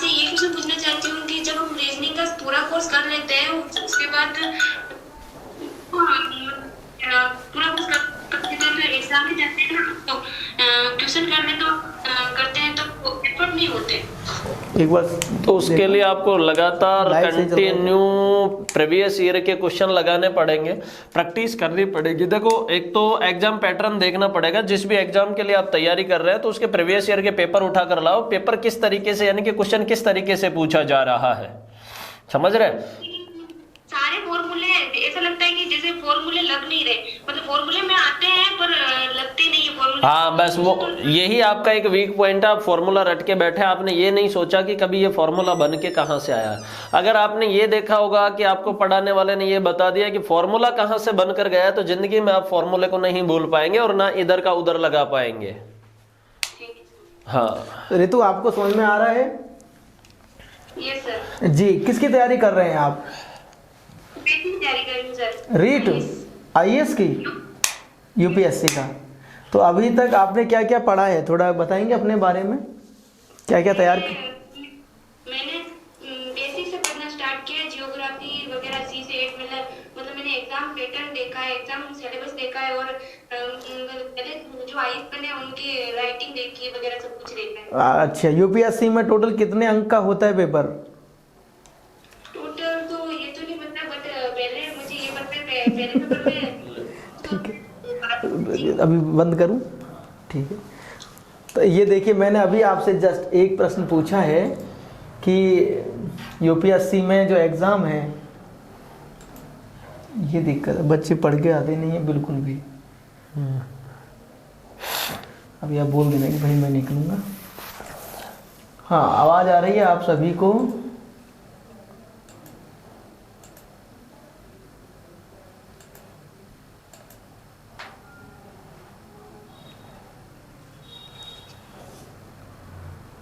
आपसे ये क्वेश्चन पूछना चाहती हूँ कि जब हम रीजनिंग का पूरा कोर्स कर लेते हैं उसके बाद पूरा कोर्स करते हैं तो एग्जाम में जाते हैं ना, तो ट्यूशन करते हैं तो पेपर नहीं होते एक बार। तो उसके लिए आपको लगातार कंटिन्यू प्रीवियस ईयर के क्वेश्चन लगाने पड़ेंगे, प्रैक्टिस करनी पड़ेगी। देखो एक तो एग्जाम पैटर्न देखना पड़ेगा, जिस भी एग्जाम के लिए आप तैयारी कर रहे हैं तो उसके प्रीवियस ईयर के पेपर उठा कर लाओ, पेपर किस तरीके से यानी कि क्वेश्चन किस तरीके से पूछा जा रहा है, समझ रहे। सारे फॉर्मूले ऐसा लगता है कि जैसे फॉर्मूले लग नहीं रहे, मतलब फॉर्मूले में आते हैं पर लगते नहीं है फॉर्मूले। हाँ बस वो यही आपका एक वीक पॉइंट है, आप फॉर्मूला रट के बैठे, आपने ये नहीं सोचा कि कभी ये फॉर्मूला बन के कहाँ से आया। अगर आपने ये देखा होगा कि आपको पढ़ाने वाले ने ये बता दिया कि फॉर्मूला कहाँ से बनकर गया है, तो जिंदगी में आप फॉर्मूले को नहीं भूल पाएंगे और ना इधर का उधर लगा पाएंगे। हाँ ऋतु आपको समझ में आ रहा है? Yes sir. जी, किसकी तैयारी कर रहे हैं आप? तैयारी कर रही हूँ सर। रीट आईएएस की, यूपीएससी का। तो अभी तक आपने क्या क्या पढ़ा है, थोड़ा बताएंगे अपने बारे में, क्या क्या तैयार मैंने बेसिक से पढ़ना स्टार्ट किया, जियोग्राफी वगैरह सी से 8 मतलब मैंने एग्जाम पैटर्न देखा है, एग्जाम सिलेबस देखा है और पहले जो आईएएस बने उनकी राइटिंग देखी है वगैरह सब कुछ देखा है। अच्छा, यूपीएससी में टोटल कितने अंक का होता है पेपर? टोटल तो ये तो नहीं पता, बट पहले मुझे ये पता है पहले पेपर में। ठीक है, अभी बंद करूं? ठीक है, तो ये देखिए मैंने अभी आपसे जस्ट एक प्रश्न पूछा है कि यूपीएससी में जो एग्ज़ाम है, ये दिक्कत है बच्चे पढ़ के आते नहीं है बिल्कुल भी। अभी आप बोल देना कि भाई मैं निकलूँगा। हाँ, आवाज़ आ रही है आप सभी को?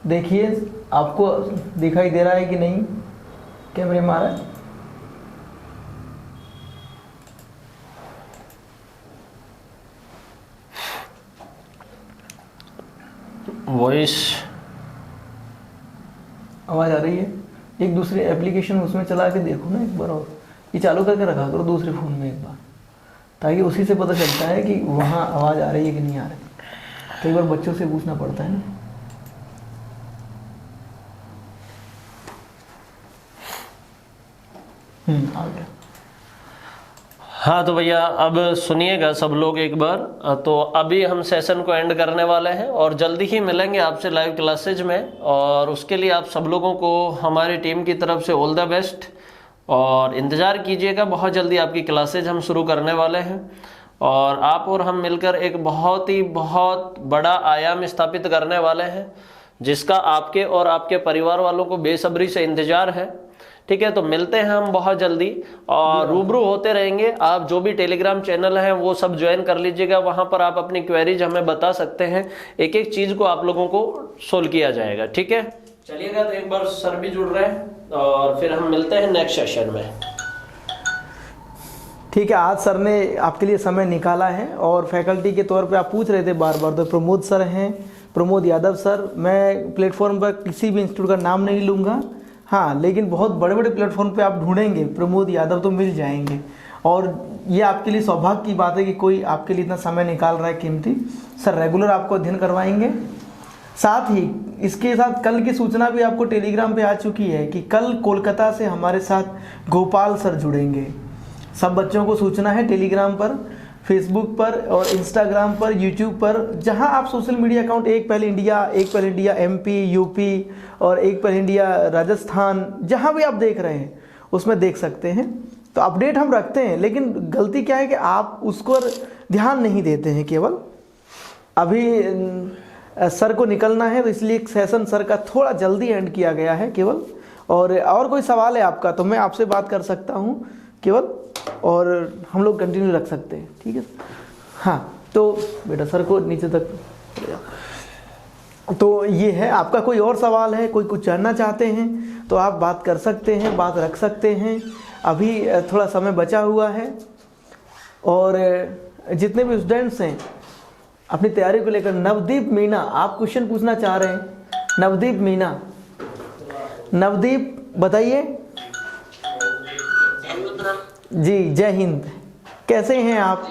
देखिए आपको दिखाई दे रहा है कि नहीं कैमरे में आ रहा है? वॉइस आवाज़ आ रही है? एक दूसरे एप्लीकेशन उसमें चला के देखो ना एक बार, और ये चालू करके रखा करो दूसरे फ़ोन में एक बार, ताकि उसी से पता चलता है कि वहाँ आवाज़ आ रही है कि नहीं आ रही। कई बार बच्चों से पूछना पड़ता है ना। आ गया। हाँ तो भैया अब सुनिएगा सब लोग एक बार। तो अभी हम सेशन को एंड करने वाले हैं और जल्दी ही मिलेंगे आपसे लाइव क्लासेज में, और उसके लिए आप सब लोगों को हमारी टीम की तरफ से ऑल द बेस्ट, और इंतज़ार कीजिएगा, बहुत जल्दी आपकी क्लासेज हम शुरू करने वाले हैं और आप और हम मिलकर एक बहुत बड़ा आयाम स्थापित करने वाले हैं, जिसका आपके और आपके परिवार वालों को बेसब्री से इंतज़ार है। ठीक है, तो मिलते हैं हम बहुत जल्दी और रूबरू होते रहेंगे। आप जो भी टेलीग्राम चैनल हैं वो सब ज्वाइन कर लीजिएगा, वहाँ पर आप अपनी क्वेरीज हमें बता सकते हैं, एक एक चीज़ को आप लोगों को सोल्व किया जाएगा। ठीक है, चलिएगा, तो एक बार सर भी जुड़ रहे हैं और फिर हम मिलते हैं नेक्स्ट सेशन में। ठीक है, आज सर ने आपके लिए समय निकाला है और फैकल्टी के तौर पे आप पूछ रहे थे बार बार, तो प्रमोद सर हैं, प्रमोद यादव सर। मैं प्लेटफॉर्म पर किसी भी इंस्टीट्यूट का नाम नहीं लूँगा, हाँ, लेकिन बहुत बड़े बड़े प्लेटफॉर्म पे आप ढूंढेंगे प्रमोद यादव तो मिल जाएंगे। और ये आपके लिए सौभाग्य की बात है कि कोई आपके लिए इतना समय निकाल रहा है कीमती। सर रेगुलर आपको अध्ययन करवाएंगे। साथ ही इसके साथ कल की सूचना भी आपको टेलीग्राम पे आ चुकी है कि कल कोलकाता से हमारे साथ गोपाल सर जुड़ेंगे। सब बच्चों को सूचना है टेलीग्राम पर, फेसबुक पर और इंस्टाग्राम पर, यूट्यूब पर, जहां आप सोशल मीडिया अकाउंट एक पहल इंडिया एमपी यूपी और एक पहल इंडिया राजस्थान, जहां भी आप देख रहे हैं उसमें देख सकते हैं। तो अपडेट हम रखते हैं, लेकिन गलती क्या है कि आप उसको ध्यान नहीं देते हैं। केवल अभी सर को निकलना है तो इसलिए एक सेशन सर का थोड़ा जल्दी एंड किया गया है केवल। और कोई सवाल है आपका तो मैं आपसे बात कर सकता हूँ केवल, और हम लोग कंटिन्यू रख सकते हैं। ठीक है, हाँ, तो बेटा सर को नीचे तक। तो ये है, आपका कोई और सवाल है, कोई कुछ जानना चाहते हैं तो आप बात कर सकते हैं, बात रख सकते हैं। अभी थोड़ा समय बचा हुआ है और जितने भी स्टूडेंट्स हैं अपनी तैयारी को लेकर, नवदीप मीना आप क्वेश्चन पूछना चाह रहे हैं। नवदीप मीना, नवदीप बताइए। जी जय हिंद, कैसे हैं आप?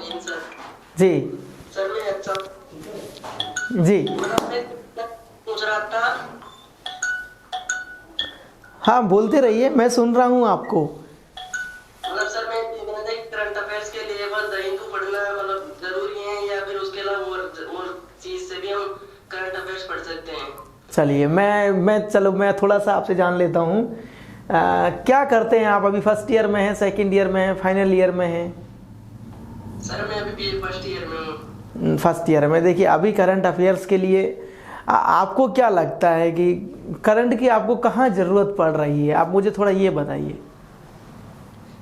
जी सर मैं अच्छा जी मैं पूछ रहा था। हाँ बोलते रहिए, मैं सुन रहा हूँ आपको। मतलब सर मैं करंट अफेयर्स के लिए बस द हिंदू पढ़ना मतलब जरूरी है या फिर उसके अलावा और चीज से भी हम करंट अफेयर्स पढ़ सकते हैं? चलिए मैं थोड़ा सा आपसे जान लेता हूँ। क्या करते हैं आप? अभी फर्स्ट ईयर में हैं, सेकंड ईयर में हैं, फाइनल ईयर में हैं? सर मैं अभी बीए फर्स्ट ईयर में हूँ। फर्स्ट ईयर में। देखिए अभी करंट अफेयर्स के लिए आपको क्या लगता है कि करंट की आपको कहाँ ज़रूरत पड़ रही है? आप मुझे थोड़ा ये बताइए।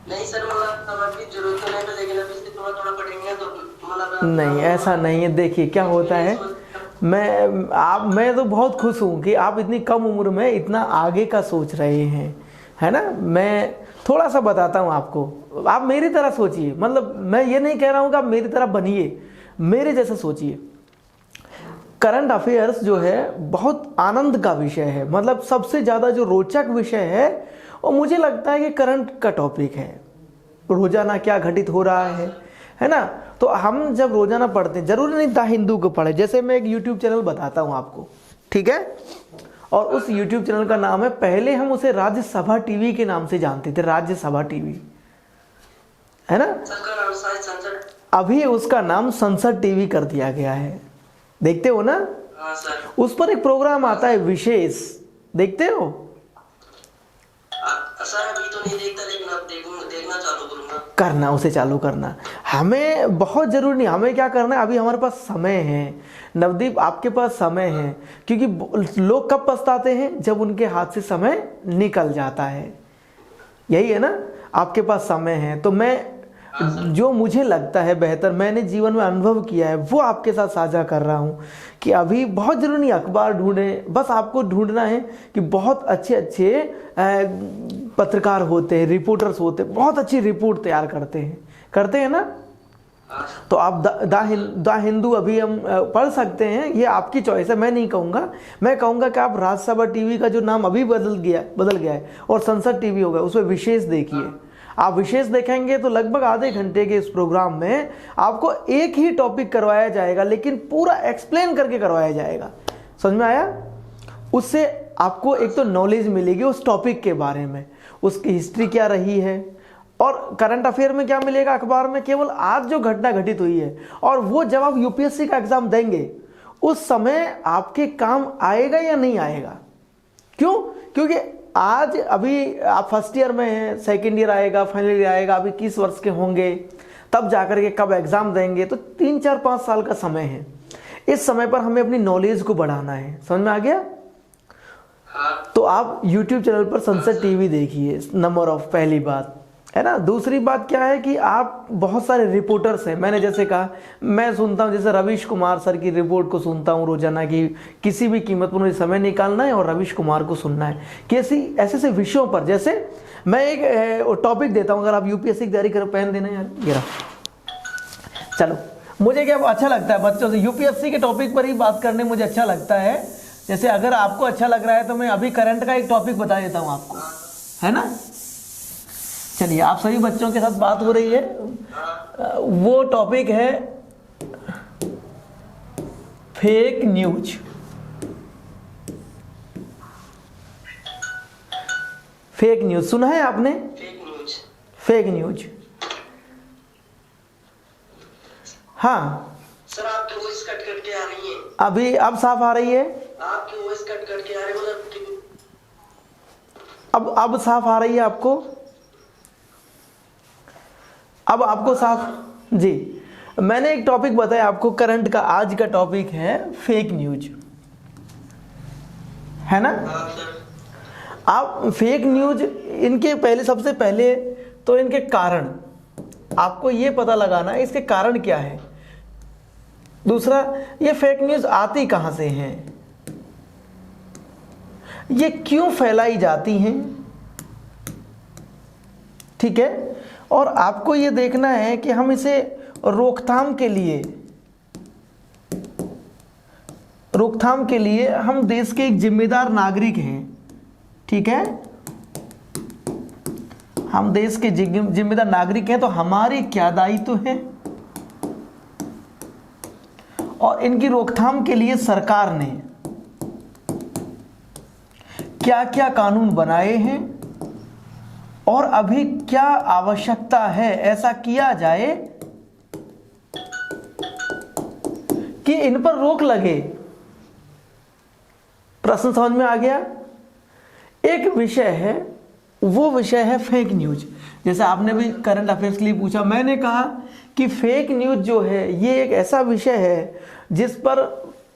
नहीं सर मतलब अभी जरूरत तो नहीं है, लेकिन अभी से थोड़ा थोड़ा पढ़ेंगे तो मतलब नहीं ऐसा नहीं है। देखिए क्या होता है, मैं तो बहुत खुश हूँ कि आप इतनी कम उम्र में इतना आगे का सोच रहे हैं, है ना। मैं थोड़ा सा बताता हूँ आपको, आप मेरी तरह सोचिए। मतलब मैं ये नहीं कह रहा हूँ कि आप मेरी तरह बनिए, मेरे जैसा सोचिए। करंट अफेयर्स जो है बहुत आनंद का विषय है, मतलब सबसे ज़्यादा जो रोचक विषय है और मुझे लगता है कि करंट का टॉपिक है। रोजाना क्या घटित हो रहा है ना। तो हम जब रोजाना पढ़ते हैं, जरूरी नहीं द हिंदू को पढ़े। जैसे मैं एक यूट्यूब चैनल बताता हूँ आपको, ठीक है, और उस यूट्यूब चैनल का नाम है, पहले हम उसे राज्यसभा टीवी के नाम से जानते थे, राज्यसभा टीवी, है ना। अभी उसका नाम संसद टीवी कर दिया गया है, देखते हो ना। हाँ सर। उस पर एक प्रोग्राम आता है विशेष, देखते हो? सर अभी तो नहीं देखता, लेकिन अब देखना चालू करूंगा। करना, उसे चालू करना हमें बहुत ज़रूरी नहीं। हमें क्या करना है, अभी हमारे पास समय है। नवदीप आपके पास समय है, क्योंकि लोग कब पछताते हैं? जब उनके हाथ से समय निकल जाता है, यही है ना। आपके पास समय है, तो मैं जो मुझे लगता है बेहतर, मैंने जीवन में अनुभव किया है, वो आपके साथ साझा कर रहा हूँ। कि अभी बहुत ज़रूरी नहीं अखबार ढूंढें, बस आपको ढूंढना है कि बहुत अच्छे अच्छे पत्रकार होते हैं, रिपोर्टर्स होते हैं, बहुत अच्छी रिपोर्ट तैयार करते हैं ना। तो आप द हिंदू अभी हम पढ़ सकते हैं, ये आपकी चॉइस है। मैं नहीं कहूँगा, मैं कहूँगा कि आप राज्यसभा टीवी का जो नाम अभी बदल गया है और संसद टीवी होगा, उसमें विशेष देखिए। आप विशेष देखेंगे तो लगभग आधे घंटे के इस प्रोग्राम में आपको एक ही टॉपिक करवाया जाएगा, लेकिन पूरा एक्सप्लेन करके करवाया जाएगा। समझ में आया? उससे आपको एक तो नॉलेज मिलेगी उस टॉपिक के बारे में, उसकी हिस्ट्री क्या रही है। और करंट अफेयर में क्या मिलेगा? अखबार में केवल आज जो घटना घटित हुई है, और वो जब आप यूपीएससी का एग्जाम देंगे उस समय आपके काम आएगा या नहीं आएगा। क्यों? क्योंकि आज अभी आप फर्स्ट ईयर में हैं, सेकेंड ईयर आएगा, फाइनल ईयर आएगा, अभी 21 वर्ष के होंगे, तब जाकर के कब एग्जाम देंगे, तो 3 4 5 साल का समय है। इस समय पर हमें अपनी नॉलेज को बढ़ाना है। समझ में आ गया? तो आप YouTube चैनल पर संसद टीवी देखिए, नंबर ऑफ, पहली बात है ना। दूसरी बात क्या है कि आप बहुत सारे रिपोर्टर्स हैं, मैंने जैसे कहा, मैं सुनता हूं, जैसे रवीश कुमार सर की रिपोर्ट को सुनता हूं रोजाना की किसी भी कीमत पर मुझे समय निकालना है और रवीश कुमार को सुनना है कि ऐसे विषयों पर। जैसे मैं एक टॉपिक देता हूं, अगर आप यूपीएससी की तैयारी करो, पहन देना यार गिरा। चलो, मुझे क्या अच्छा लगता है बच्चों से यूपीएससी के टॉपिक पर ही बात करने मुझे अच्छा लगता है। जैसे अगर आपको अच्छा लग रहा है तो मैं अभी करंट का एक टॉपिक बता देता हूं आपको, है ना। चलिए, आप सभी बच्चों के साथ बात हो रही है। वो टॉपिक है फेक न्यूज। फेक न्यूज सुना है आपने? Fake news. हाँ सर, आपकी वॉइस कट कट के आ रही है। अभी अब साफ आ रही है? आपकी वॉइस कट कट के आ रही है, मतलब अब साफ आ रही है आपको? अब आपको साफ? जी, मैंने एक टॉपिक बताया आपको करंट का। आज का टॉपिक है फेक न्यूज, है ना। आप फेक न्यूज, इनके पहले, सबसे पहले तो इनके कारण आपको ये पता लगाना है, इसके कारण क्या है। दूसरा, ये फेक न्यूज आती कहां से हैं, ये क्यों फैलाई जाती हैं, ठीक है। और आपको ये देखना है कि हम इसे रोकथाम के लिए हम देश के एक जिम्मेदार नागरिक हैं, ठीक है, हम देश के जिम्मेदार नागरिक हैं तो हमारे क्या दायित्व है, और इनकी रोकथाम के लिए सरकार ने क्या क्या कानून बनाए हैं और अभी क्या आवश्यकता है ऐसा किया जाए कि इन पर रोक लगे। प्रश्न समझ में आ गया? एक विषय है, वो विषय है फेक न्यूज। जैसे आपने भी करंट अफेयर्स के लिए पूछा, मैंने कहा कि फेक न्यूज जो है ये एक ऐसा विषय है जिस पर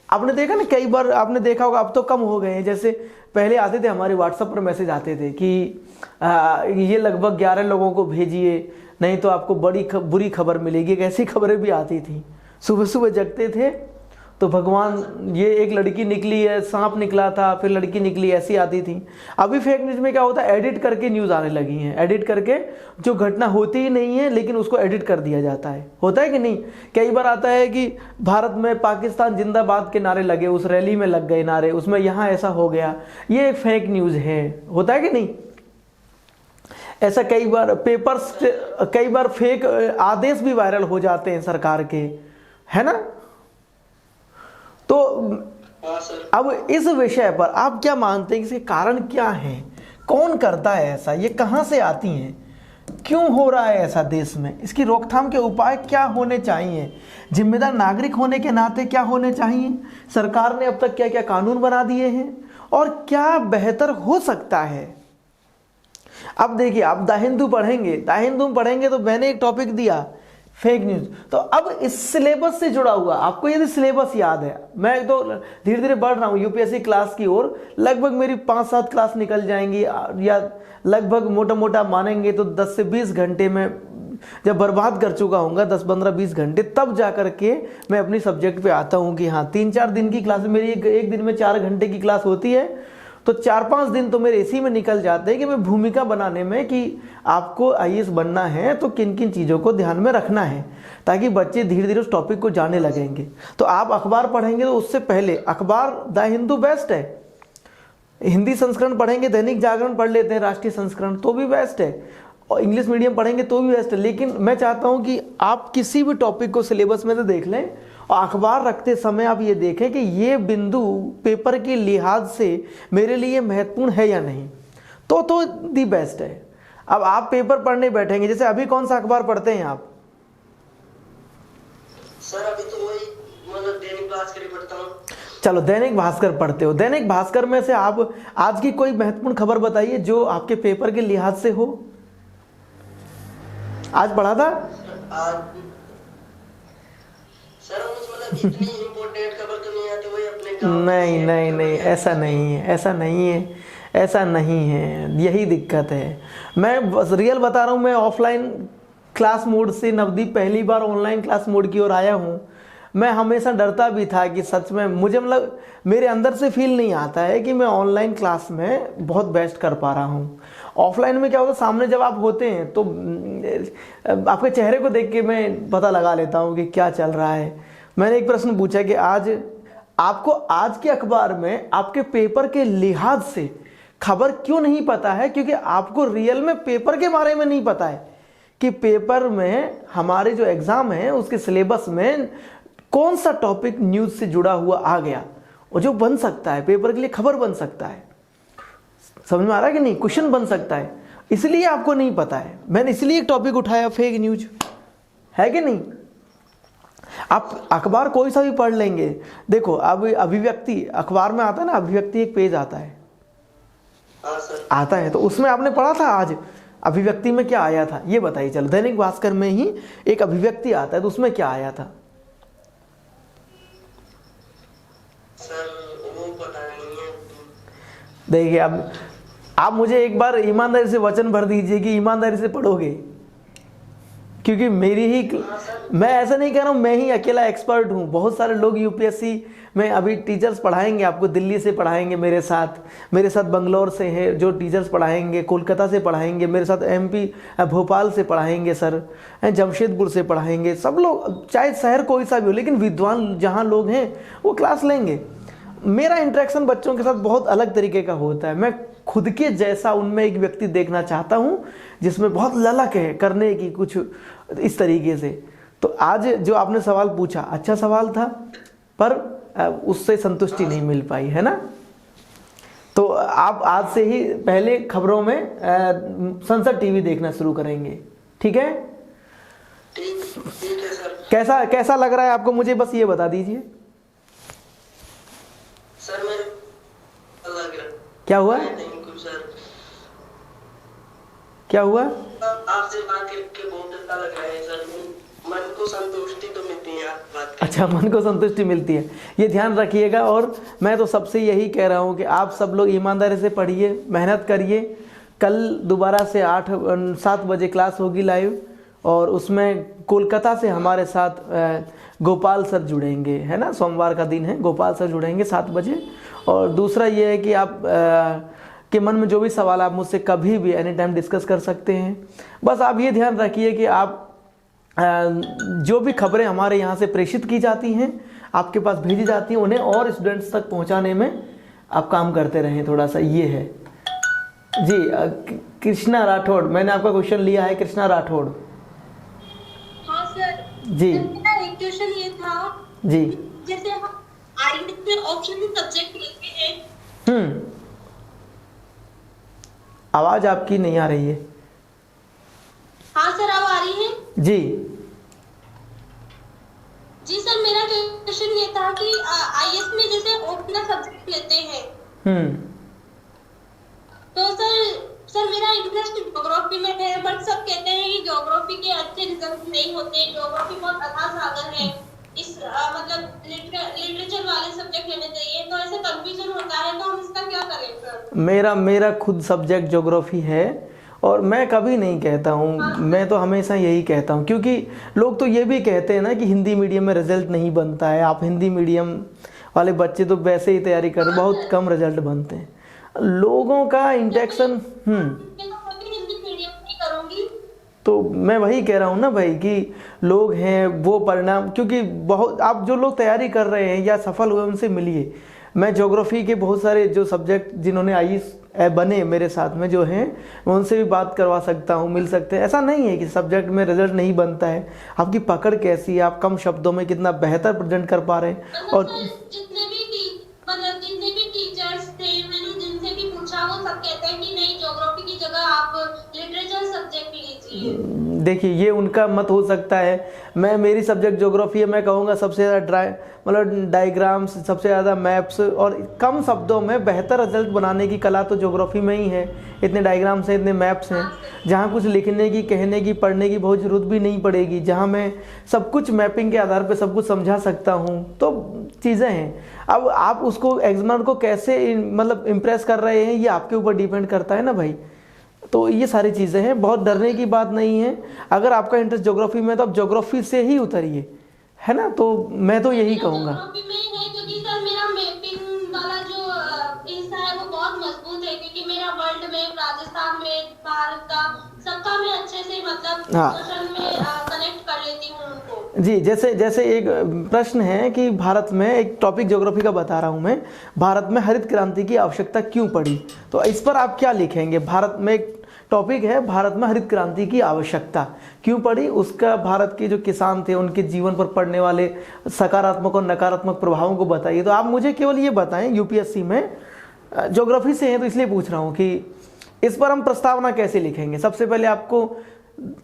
आपने देखा ना, कई बार आपने देखा होगा, अब तो कम हो गए हैं। जैसे पहले आते थे हमारे व्हाट्सएप पर मैसेज आते थे कि ये लगभग 11 लोगों को भेजिए नहीं तो आपको बुरी खबर मिलेगी। एक ऐसी खबरें भी आती थी। सुबह सुबह जगते थे तो भगवान, ये एक लड़की निकली है, सांप निकला था, फिर लड़की निकली, ऐसी आती थी। अभी फेक न्यूज़ में क्या होता है, एडिट करके न्यूज़ आने लगी हैं। एडिट करके जो घटना होती ही नहीं है लेकिन उसको एडिट कर दिया जाता है। होता है कि नहीं? कई बार आता है कि भारत में पाकिस्तान जिंदाबाद के नारे लगे, उस रैली में लग गए नारे, उसमें यहाँ ऐसा हो गया, ये एक फेक न्यूज़ है। होता है कि नहीं? ऐसा कई बार पेपर्स, कई बार फेक आदेश भी वायरल हो जाते हैं सरकार के, है ना? तो अब इस विषय पर आप क्या मानते हैं, इसके कारण क्या है, कौन करता है ऐसा, ये कहां से आती हैं, क्यों हो रहा है ऐसा देश में, इसकी रोकथाम के उपाय क्या होने चाहिए, जिम्मेदार नागरिक होने के नाते क्या होने चाहिए, सरकार ने अब तक क्या क्या कानून बना दिए हैं और क्या बेहतर हो सकता है। अब देखिए, आप द हिंदू पढ़ेंगे तो मैंने एक टॉपिक दिया फेक न्यूज। तो अब इस सिलेबस से जुड़ा हुआ, आपको यदि सिलेबस याद है, मैं तो धीरे धीरे बढ़ रहा हूँ यूपीएससी क्लास की ओर, लगभग मेरी 5-7 क्लास निकल जाएंगी, या लगभग मोटा मोटा मानेंगे तो 10 से 20 घंटे में जब बर्बाद कर चुका हूँगा, 10, 15, 20 घंटे, तब जा करके मैं अपनी सब्जेक्ट पे आता हूँ कि हाँ 3-4 दिन की क्लास, मेरी एक दिन में 4 घंटे की क्लास होती है, तो 4-5 दिन तो मेरे इसी में निकल जाते हैं कि मैं भूमिका बनाने में, कि आपको आईएएस बनना है तो किन किन चीज़ों को ध्यान में रखना है, ताकि बच्चे धीरे धीरे उस टॉपिक को जाने लगेंगे। तो आप अखबार पढ़ेंगे तो उससे पहले अखबार द हिंदू बेस्ट है, हिंदी संस्करण पढ़ेंगे, दैनिक जागरण पढ़ लेते हैं, राष्ट्रीय संस्करण, तो भी बेस्ट है, और इंग्लिश मीडियम पढ़ेंगे तो भी बेस्ट है। लेकिन मैं चाहता हूँ कि आप किसी भी टॉपिक को सिलेबस में से देख लें और अखबार रखते समय आप ये देखें कि ये बिंदु पेपर के लिहाज से मेरे लिए महत्वपूर्ण है या नहीं, तो दी बेस्ट है। अब आप पेपर पढ़ने बैठेंगे, जैसे अभी कौन सा अखबार पढ़ते हैं आप? सर अभी तो वही मतलब दैनिक भास्कर ही पढ़ता हूँ। चलो दैनिक भास्कर पढ़ते हो, दैनिक भास्कर में से आप आज की कोई महत्वपूर्ण खबर बताइए जो आपके पेपर के लिहाज से हो। आज पढ़ा था सर, मतलब इतनी इम्पोर्टेंट खबर तो नहीं आती, वही अपने गांव नहीं, ऐसा नहीं है, यही दिक्कत है। मैं बस रियल बता रहा हूँ, मैं ऑफलाइन क्लास मोड से नवदीप पहली बार ऑनलाइन क्लास मोड की ओर आया हूँ। मैं हमेशा डरता भी था कि सच में मुझे, मतलब मेरे अंदर से फील नहीं आता है कि मैं ऑनलाइन क्लास में बहुत बेस्ट कर पा रहा हूँ। ऑफलाइन में क्या होता है, सामने जब आप होते हैं तो आपके चेहरे को देख के मैं पता लगा लेता हूँ कि क्या चल रहा है। मैंने एक प्रश्न पूछा कि आज आपको आज के अखबार में आपके पेपर के लिहाज से खबर क्यों नहीं पता है, क्योंकि आपको रियल में पेपर के बारे में नहीं पता है कि पेपर में हमारे जो एग्ज़ाम है उसके सिलेबस में कौन सा टॉपिक न्यूज़ से जुड़ा हुआ आ गया और जो बन सकता है पेपर के लिए, खबर बन सकता है। समझ में आ रहा है कि नहीं? क्वेश्चन बन सकता है, इसलिए आपको नहीं पता है। मैंने इसलिए एक टॉपिक उठाया, फेक न्यूज, है कि नहीं? आप अखबार कोई सा भी पढ़ लेंगे, देखो अब अभिव्यक्ति अखबार में आता है ना, अभिव्यक्ति एक पेज आता है, आता है, तो उसमें आपने पढ़ा था आज अभिव्यक्ति में क्या आया था, ये बताइए। चलो दैनिक भास्कर में ही एक अभिव्यक्ति आता है, तो उसमें क्या आया था? देखिए, अब आप मुझे एक बार ईमानदारी से वचन भर दीजिए कि ईमानदारी से पढ़ोगे, क्योंकि मेरी ही, मैं ऐसा नहीं कह रहा हूँ मैं ही अकेला एक्सपर्ट हूँ, बहुत सारे लोग यूपीएससी में अभी टीचर्स पढ़ाएंगे आपको, दिल्ली से पढ़ाएंगे मेरे साथ बेंगलोर से है जो टीचर्स पढ़ाएंगे, कोलकाता से पढ़ाएंगे मेरे साथ, एमपी भोपाल से पढ़ाएंगे सर, जमशेदपुर से पढ़ाएंगे, सब लोग, चाहे शहर कोई सा भी हो, लेकिन विद्वान जहाँ लोग हैं वो क्लास लेंगे। मेरा इंटरेक्शन बच्चों के साथ बहुत अलग तरीके का होता है। मैं खुद के जैसा उनमें एक व्यक्ति देखना चाहता हूँ जिसमें बहुत ललक है करने की, कुछ इस तरीके से। तो आज जो आपने सवाल पूछा अच्छा सवाल था, पर उससे संतुष्टि नहीं मिल पाई, है ना। तो आप आज से ही पहले खबरों में संसद टीवी देखना शुरू करेंगे, ठीक है। ठीक है सर। कैसा कैसा लग रहा है आपको, मुझे बस ये बता दीजिए। सर मैं लग रहा क्या हुआ, थैंक यू सर। क्या हुआ? आपसे बात करके बहुत अच्छा लग रहा है सर। मन को संतुष्टि तो मिलती है आप बात करके। अच्छा, मन को संतुष्टि मिलती है, ये ध्यान रखिएगा। और मैं तो सबसे यही कह रहा हूँ कि आप सब लोग ईमानदारी से पढ़िए, मेहनत करिए। कल दोबारा से 7 बजे क्लास होगी लाइव, और उसमें कोलकाता से हमारे साथ गोपाल सर जुड़ेंगे, है ना। सोमवार का दिन है, गोपाल सर जुड़ेंगे 7 बजे। और दूसरा ये है कि आप के मन में जो भी सवाल आप मुझसे कभी भी एनी टाइम डिस्कस कर सकते हैं। बस आप ये ध्यान रखिए कि आप जो भी खबरें हमारे यहाँ से प्रेषित की जाती हैं, आपके पास भेजी जाती हैं, उन्हें और स्टूडेंट्स तक पहुँचाने में आप काम करते रहें, थोड़ा सा ये है जी। कृष्णा राठौड़, मैंने आपका क्वेश्चन लिया है। कृष्णा राठौड़ हाँ सर जी। मेरा एक क्वेश्चन ये था जी। जैसे हम आईएलटीएस में ऑप्शनल सब्जेक्ट लेते हैं। आवाज़ आपकी नहीं आ रही है। हाँ सर अब आ रही है जी जी। सर मेरा क्वेश्चन ये था कि आईएएस में जैसे ऑप्शनल सब्जेक्ट लेते हैं तो सर मेरा इंटरेस्ट ज्योग्राफी में है, बट सब कहते हैं कि ज्योग्राफी के अच्छे रिजल्ट नहीं होते, ज्योग्राफी बहुत अथाह सागर है, इस मतलब लिटरेचर वाले सब्जेक्ट लेने चाहिए। तो ऐसे कंफ्यूजन होता है, तो हम इसका क्या करें सर? मेरा खुद सब्जेक्ट ज्योग्राफी है, और मैं कभी नहीं कहता हूँ, मैं तो हमेशा यही कहता हूँ, क्योंकि लोग तो ये भी कहते हैं ना कि हिंदी मीडियम में रिजल्ट नहीं बनता है। आप हिंदी मीडियम वाले बच्चे तो वैसे ही तैयारी कर, बहुत कम रिजल्ट बनते हैं। लोगों का इंटेक्शन तो मैं वही कह रहा हूँ ना भाई, कि लोग हैं वो परिणाम, क्योंकि बहुत आप जो लोग तैयारी कर रहे हैं या सफल हुए उनसे मिलिए। मैं ज्योग्राफी के बहुत सारे जो सब्जेक्ट जिन्होंने आईएएस बने मेरे साथ में जो हैं, मैं उनसे भी बात करवा सकता हूँ, मिल सकते हैं। ऐसा नहीं है कि सब्जेक्ट में रिजल्ट नहीं बनता है। आपकी पकड़ कैसी है, आप कम शब्दों में कितना बेहतर प्रेजेंट कर पा रहे हैं। और जितने भी टीचर्स थे, मैंने जिनसे भी पूछा, वो सब कहते हैं कि नहीं, ज्योग्राफी की जगह आप लिटरेचर सब्जेक्ट लीजिए। देखिए, ये उनका मत हो सकता है। मेरी सब्जेक्ट ज्योग्राफी है, मैं कहूँगा सबसे ज़्यादा डायग्राम्स, सबसे ज़्यादा मैप्स, और कम शब्दों में बेहतर रिजल्ट बनाने की कला तो ज्योग्राफी में ही है। इतने डायग्राम्स हैं, इतने मैप्स हैं, जहाँ कुछ लिखने की, कहने की, पढ़ने की बहुत ज़रूरत भी नहीं पड़ेगी, जहाँ मैं सब कुछ मैपिंग के आधार पर सब कुछ समझा सकता हूँ। तो चीज़ें हैं। अब आप उसको एग्जामिनर को कैसे मतलब इम्प्रेस कर रहे हैं, ये आपके ऊपर डिपेंड करता है ना भाई। तो ये सारी चीज़ें हैं, बहुत डरने की बात नहीं है। अगर आपका इंटरेस्ट ज्योग्राफी में, तो आप ज्योग्राफी से ही उतरिए, है ना। तो मैं तो यही कहूँगा। ज्योग्राफी में है क्योंकि सर मेरा मैपिंग वाला जो हिस्सा है वो बहुत मजबूत है, क्योंकि मेरा वर्ल्ड में, राजस्थान में, भारत का सबका मैं अच्छे से मतलब क्वेश्चन में कनेक्ट कर लेती हूँ उनको। जी, जैसे एक प्रश्न है कि भारत में, एक टॉपिक ज्योग्राफी का बता रहा हूँ मैं, भारत में हरित क्रांति की आवश्यकता क्यों पड़ी, तो इस पर आप क्या लिखेंगे? भारत में एक टॉपिक है, भारत में हरित क्रांति की आवश्यकता क्यों पड़ी, उसका भारत के जो किसान थे उनके जीवन पर पड़ने वाले सकारात्मक और नकारात्मक प्रभावों को बताइए। तो आप मुझे केवल ये बताएं, यूपीएससी में ज्योग्राफी से हैं तो इसलिए पूछ रहा हूँ कि इस पर हम प्रस्तावना कैसे लिखेंगे। सबसे पहले आपको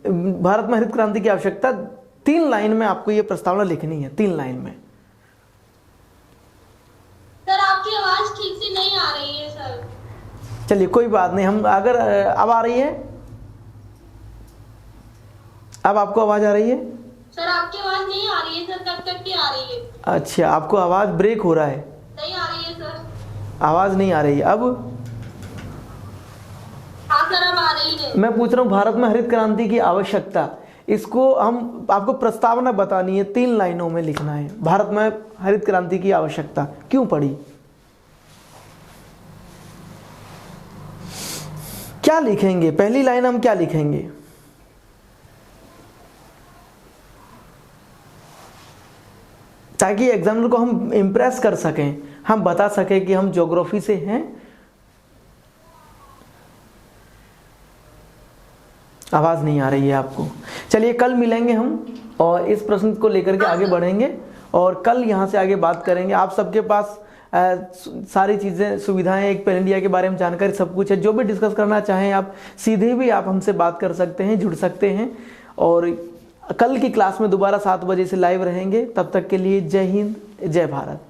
भारत में हरित क्रांति की आवश्यकता 3 लाइन में आपको ये प्रस्तावना लिखनी है, 3 लाइन में। सर आपकी आवाज ठीक से नहीं आ रही है सर। चलिए कोई बात नहीं, हम अगर अब आ रही है, अब आपको आवाज आ रही है? सर आपकी आवाज नहीं आ रही है सर, कट की आ रही है। अच्छा, आपको आवाज ब्रेक हो रहा है? नहीं आ रही है सर, आवाज नहीं आ रही है। अब हाँ सर अब आ रही है। मैं पूछ रहा हूँ भारत में हरित क्रांति की आवश्यकता, इसको हम आपको प्रस्तावना बतानी है, 3 लाइनों में लिखना है। भारत में हरित क्रांति की आवश्यकता क्यों पड़ी, क्या लिखेंगे? पहली लाइन हम क्या लिखेंगे? ताकि एग्जामिनर को हम इम्प्रेस कर सकें। हम बता सके कि हम ज्योग्राफी से हैं। आवाज़ नहीं आ रही है आपको। चलिए कल मिलेंगे हम और इस प्रश्न को लेकर के आगे बढ़ेंगे और कल यहाँ से आगे बात करेंगे। आप सबके पास सारी चीज़ें सुविधाएं, एक पेन इंडिया के बारे में जानकारी सब कुछ है। जो भी डिस्कस करना चाहें आप सीधे भी आप हमसे बात कर सकते हैं, जुड़ सकते हैं। और कल की क्लास में दोबारा 7 बजे से लाइव रहेंगे। तब तक के लिए जय हिंद, जय भारत।